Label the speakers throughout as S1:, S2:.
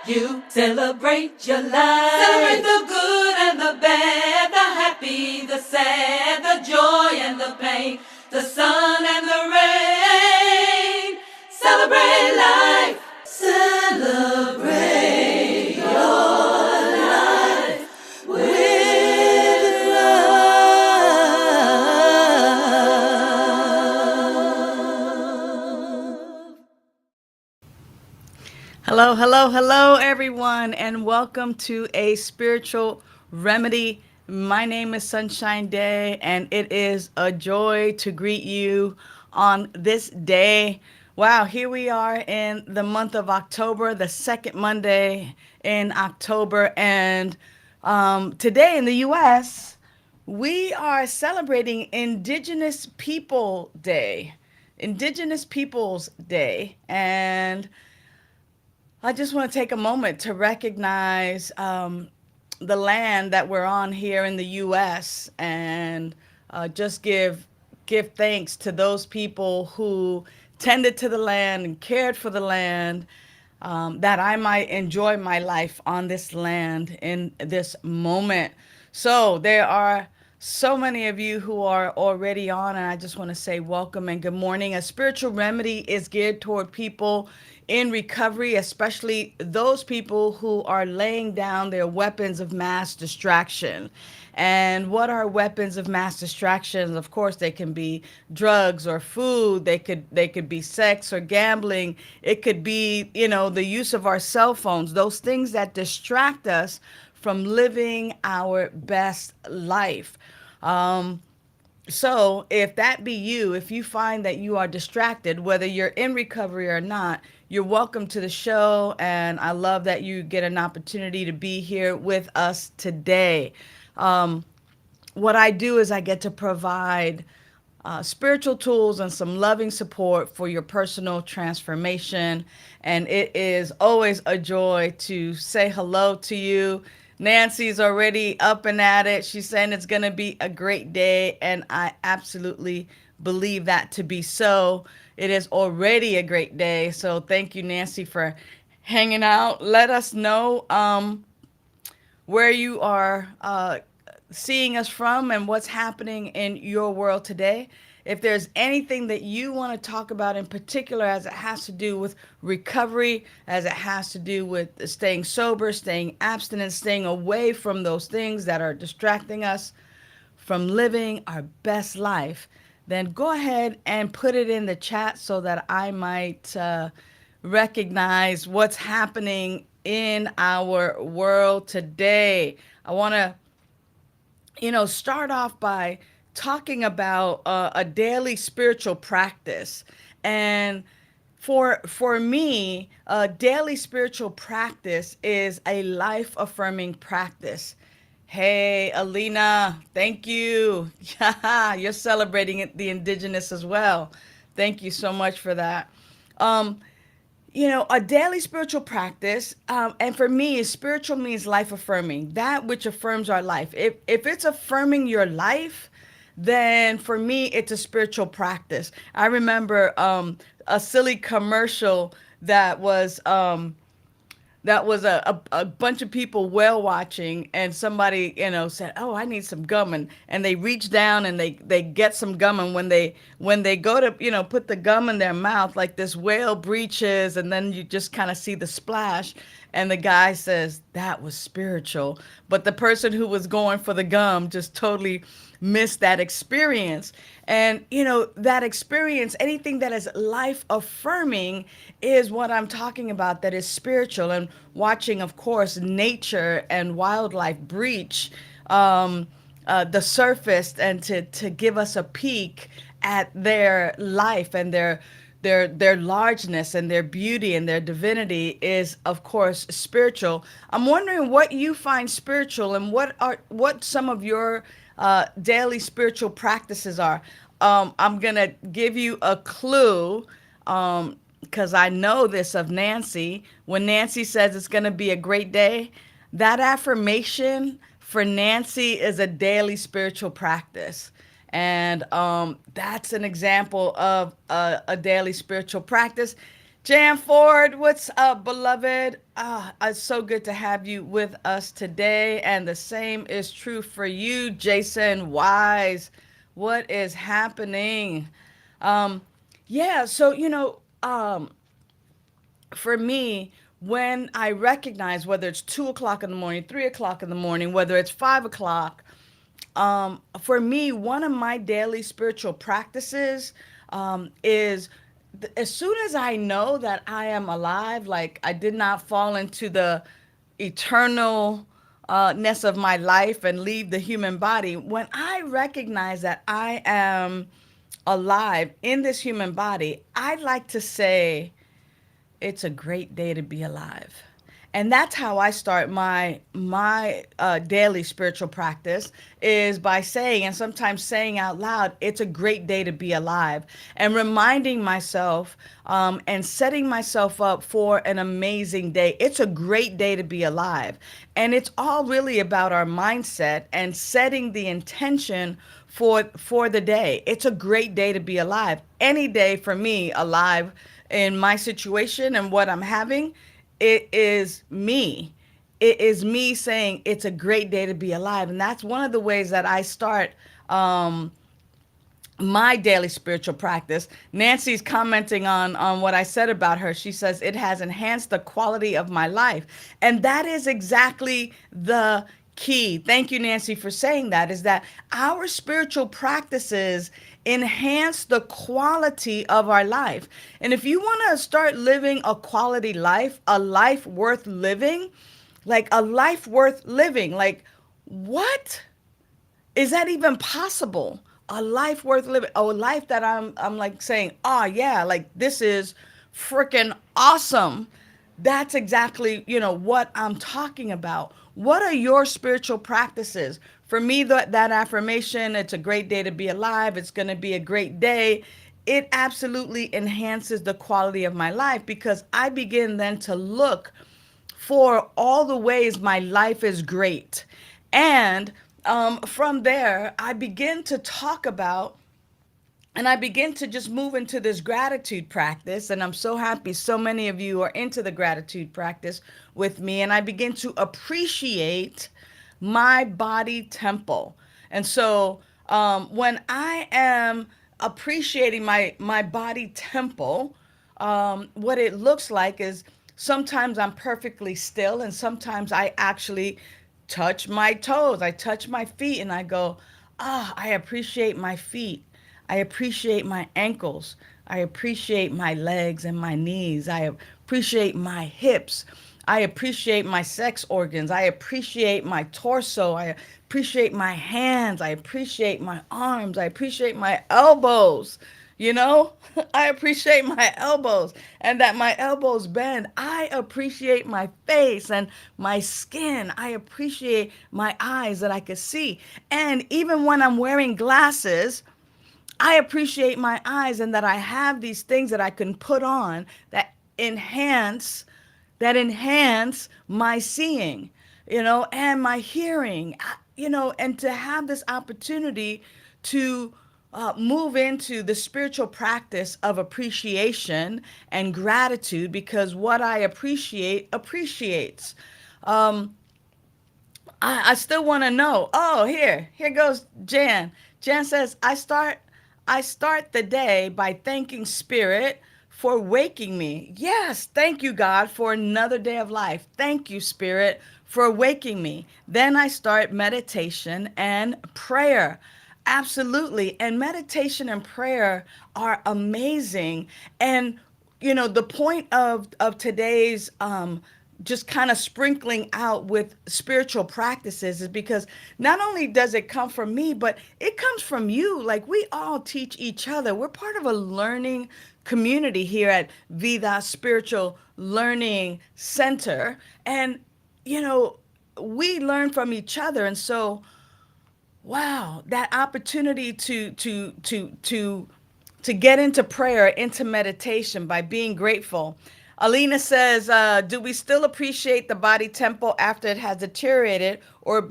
S1: You celebrate your life. Celebrate the good and the bad, the happy, the sad, the joy and the pain, the sun and the rain. Celebrate life. Celebrate your life with love.
S2: Hello, hello, hello, everyone, and welcome to a spiritual remedy. My name is Sunshine Day, and it is a joy to greet you on this day. Wow, here we are in the month of October, the second Monday in October, and today in the U.S., we are celebrating Indigenous People Day. Indigenous Peoples Day, and I just want to take a moment to recognize the land that we're on here in the U.S. and just give thanks to those people who tended to the land and cared for the land, that I might enjoy my life on this land in this moment. So there are so many of you who are already on, and I just want to say welcome and good morning. A spiritual remedy is geared toward people in recovery, especially those people who are laying down their weapons of mass distraction. And what are weapons of mass distraction? Of course, they can be drugs or food. They could be sex or gambling. It could be, the use of our cell phones, those things that distract us from living our best life. So if that be you, if you find that you are distracted, whether you're in recovery or not, you're welcome to the show. And I love that you get an opportunity to be here with us today. What I do is I get to provide spiritual tools and some loving support for your personal transformation. And it is always a joy to say hello to you. Nancy's already up and at it. She's saying it's going to be a great day. And I absolutely believe that to be so. It is already a great day. So thank you, Nancy, for hanging out. Let us know where you are seeing us from and what's happening in your world today. If there's anything that you want to talk about in particular as it has to do with recovery, as it has to do with staying sober, staying abstinent, staying away from those things that are distracting us from living our best life, then go ahead and put it in the chat so that I might recognize what's happening in our world today. I want to start off by talking about a daily spiritual practice. And for me, a daily spiritual practice is a life affirming practice. Hey, Alina, thank you. Yeah, you're celebrating the indigenous as well. Thank you so much for that. Um, a daily spiritual practice, and for me, spiritual means life affirming, that which affirms our life. If it's affirming your life, then for me, it's a spiritual practice. I remember a silly commercial that was a bunch of people whale watching, and somebody said, oh, I need some gum, and they reach down and they get some gum, and when they go to put the gum in their mouth, like this whale breaches, and then you just kind of see the splash, and the guy says that was spiritual, but the person who was going for the gum just totally missed that experience. And that experience, anything that is life affirming, is what I'm talking about, that is spiritual. And watching, of course, nature and wildlife breach the surface, and to give us a peek at their life and their largeness and their beauty and their divinity is, of course, spiritual. I'm wondering what you find spiritual, and what some of your daily spiritual practices are. I'm gonna give you a clue, because I know this of Nancy. When Nancy says it's gonna be a great day, that affirmation for Nancy is a daily spiritual practice. And that's an example of a daily spiritual practice. Jan Ford, what's up, beloved? It's so good to have you with us today. And the same is true for you, Jason Wise. What is happening? Um, yeah, so, for me, when I recognize whether it's 2 o'clock in the morning, 3 o'clock in the morning, whether it's 5 o'clock, for me, one of my daily spiritual practices is as soon as I know that I am alive, like I did not fall into the eternal ness of my life and leave the human body, when I recognize that I am alive in this human body, I like to say, it's a great day to be alive. And that's how I start my daily spiritual practice, is by saying, and sometimes saying out loud, it's a great day to be alive, and reminding myself and setting myself up for an amazing day. It's a great day to be alive. And it's all really about our mindset and setting the intention for the day. It's a great day to be alive. Any day for me alive in my situation and what I'm having, it is me. It is me saying it's a great day to be alive. And that's one of the ways that I start my daily spiritual practice. Nancy's commenting on what I said about her. She says it has enhanced the quality of my life. And that is exactly the key. Thank you, Nancy, for saying that, is that our spiritual practices enhance the quality of our life. And if you want to start living a quality life, a life worth living, like a life worth living, like what? Is that even possible? A life worth living, a life that I'm like saying, oh yeah, like this is freaking awesome. That's exactly, what I'm talking about. What are your spiritual practices? For me, that affirmation, it's a great day to be alive, it's going to be a great day. It absolutely enhances the quality of my life, because I begin then to look for all the ways my life is great. And from there, I begin to talk about, and I begin to just move into this gratitude practice. And I'm so happy so many of you are into the gratitude practice with me. And I begin to appreciate my body temple. And so when I am appreciating my body temple, what it looks like is sometimes I'm perfectly still, and sometimes I actually touch my toes. I touch my feet and I go, I appreciate my feet. I appreciate my ankles. I appreciate my legs and my knees. I appreciate my hips. I appreciate my sex organs. I appreciate my torso. I appreciate my hands. I appreciate my arms. I appreciate my elbows. You know, I appreciate my elbows and that my elbows bend. I appreciate my face and my skin. I appreciate my eyes that I can see. And even when I'm wearing glasses, I appreciate my eyes and that I have these things that I can put on enhance enhance my seeing, and my hearing, and to have this opportunity to move into the spiritual practice of appreciation and gratitude, because what I appreciate appreciates. Um, I still want to know. Oh, here goes Jan. Jan says, I start the day by thanking Spirit for waking me. Yes, thank you, God, for another day of life. Thank you, Spirit, for waking me. Then I start meditation and prayer. Absolutely. And meditation and prayer are amazing. And the point of today's just kind of sprinkling out with spiritual practices is because not only does it come from me, but it comes from you. Like, we all teach each other. We're part of a learning community here at Vida Spiritual Learning Center. And, we learn from each other. And so, wow, that opportunity to get into prayer, into meditation by being grateful. Alina says, "Do we still appreciate the body temple after it has deteriorated or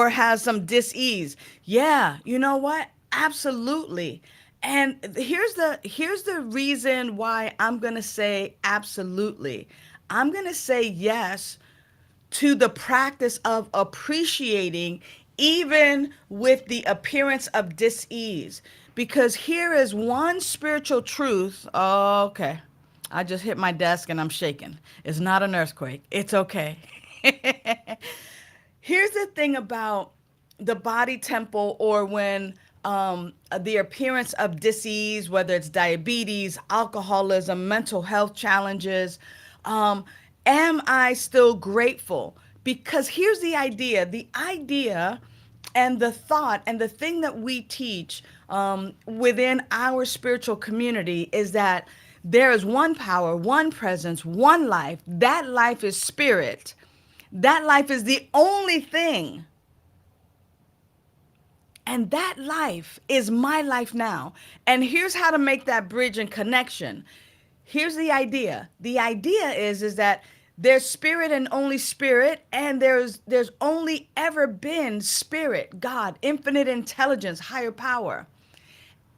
S2: has some dis-ease?" Yeah, you know what? Absolutely. And here's the reason why I'm going to say absolutely. I'm going to say yes to the practice of appreciating even with the appearance of dis-ease, because here is one spiritual truth. Oh, okay. I just hit my desk and I'm shaking. It's not an earthquake. It's okay. Here's the thing about the body temple, or when the appearance of disease, whether it's diabetes, alcoholism, mental health challenges, um, am I still grateful? Because here's the idea and the thought and the thing that we teach within our spiritual community is that there is one power, one presence, one life. That life is spirit. That life is the only thing. And that life is my life now. And here's how to make that bridge and connection. Here's the idea. The idea is that there's spirit and only spirit, and there's only ever been spirit, God, infinite intelligence, higher power.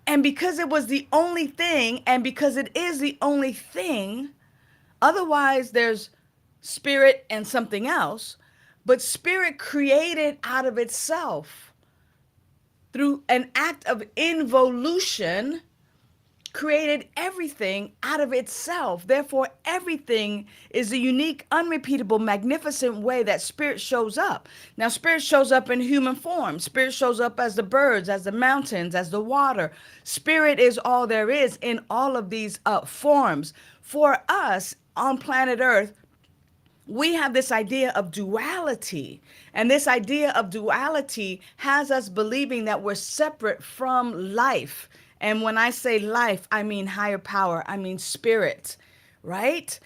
S2: And because it was the only thing, and because it is the only thing, otherwise there's spirit and something else, but spirit created out of itself through an act of involution, created everything out of itself. Therefore, everything is a unique, unrepeatable, magnificent way that spirit shows up. Now, spirit shows up in human form. Spirit shows up as the birds, as the mountains, as the water. Spirit is all there is in all of these forms. For us on planet Earth, we have this idea of duality. And this idea of duality has us believing that we're separate from life. And when I say life, I mean higher power, I mean spirit, right?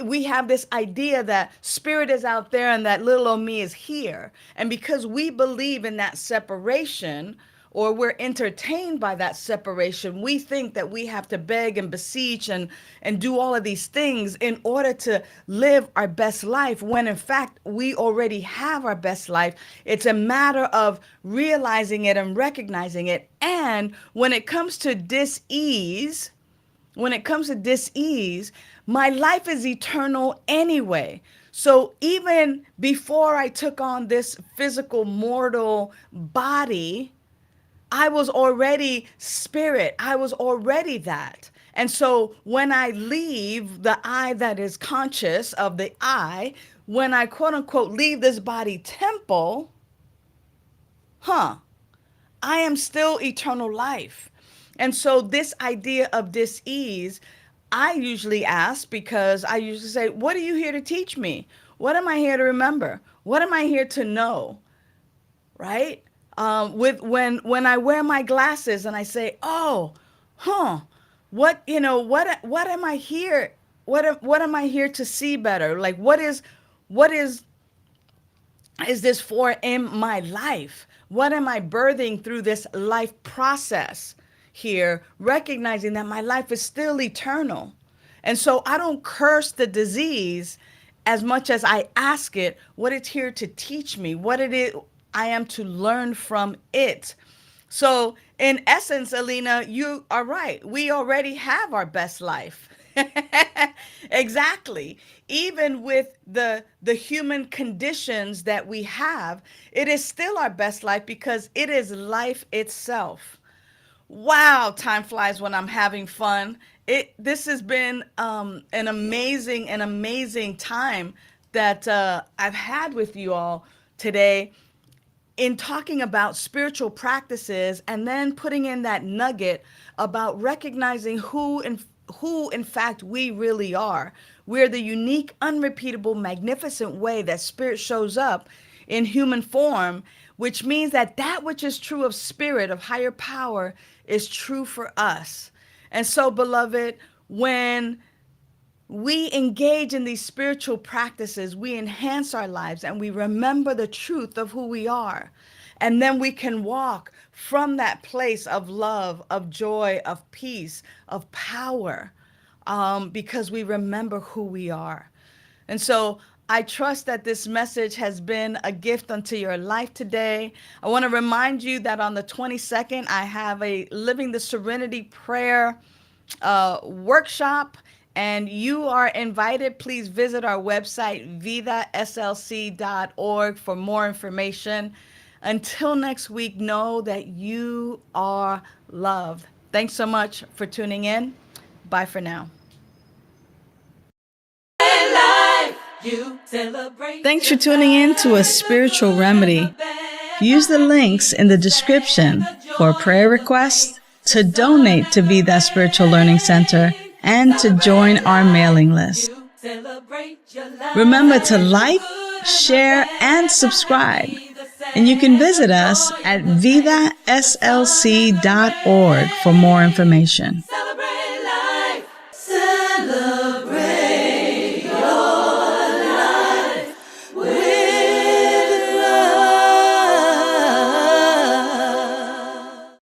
S2: We have this idea that spirit is out there and that little old me is here. And because we believe in that separation, or we're entertained by that separation, we think that we have to beg and beseech and do all of these things in order to live our best life, when in fact we already have our best life. It's a matter of realizing it and recognizing it. And when it comes to dis-ease, my life is eternal anyway. So even before I took on this physical mortal body, I was already spirit. I was already that. And so when I leave the I that is conscious of the I, when I quote unquote leave this body temple, huh, I am still eternal life. And so this idea of dis-ease, I usually ask, because I usually say, what are you here to teach me? What am I here to remember? What am I here to know? Right? With when I wear my glasses and I say, "Oh, huh, what am I here? What am I here to see better? Like what is this for in my life? What am I birthing through this life process here, recognizing that my life is still eternal?" And so I don't curse the disease as much as I ask it what it's here to teach me, what it is I am to learn from it. So, in essence, Alina, you are right. We already have our best life. Exactly. Even with the human conditions that we have, it is still our best life because it is life itself. Wow, time flies when I'm having fun. This has been an amazing time that I've had with you all today, in talking about spiritual practices, and then putting in that nugget about recognizing who in fact we really are. We're the unique, unrepeatable, magnificent way that spirit shows up in human form, which means that that which is true of spirit, of higher power, is true for us. And so, beloved, when we engage in these spiritual practices, we enhance our lives and we remember the truth of who we are. And then we can walk from that place of love, of joy, of peace, of power, because we remember who we are. And so I trust that this message has been a gift unto your life today. I want to remind you that on the 22nd, I have a Living the Serenity Prayer workshop, and you are invited. Please visit our website, vidaslc.org, for more information. Until next week, know that you are loved. Thanks so much for tuning in. Bye for now. Thanks for tuning in to A Spiritual Remedy. Use the links in the description for a prayer request, to donate to Be That Spiritual Learning Center, and to join our mailing list. Remember to like, share, and subscribe. And you can visit us at vidaslc.org for more information.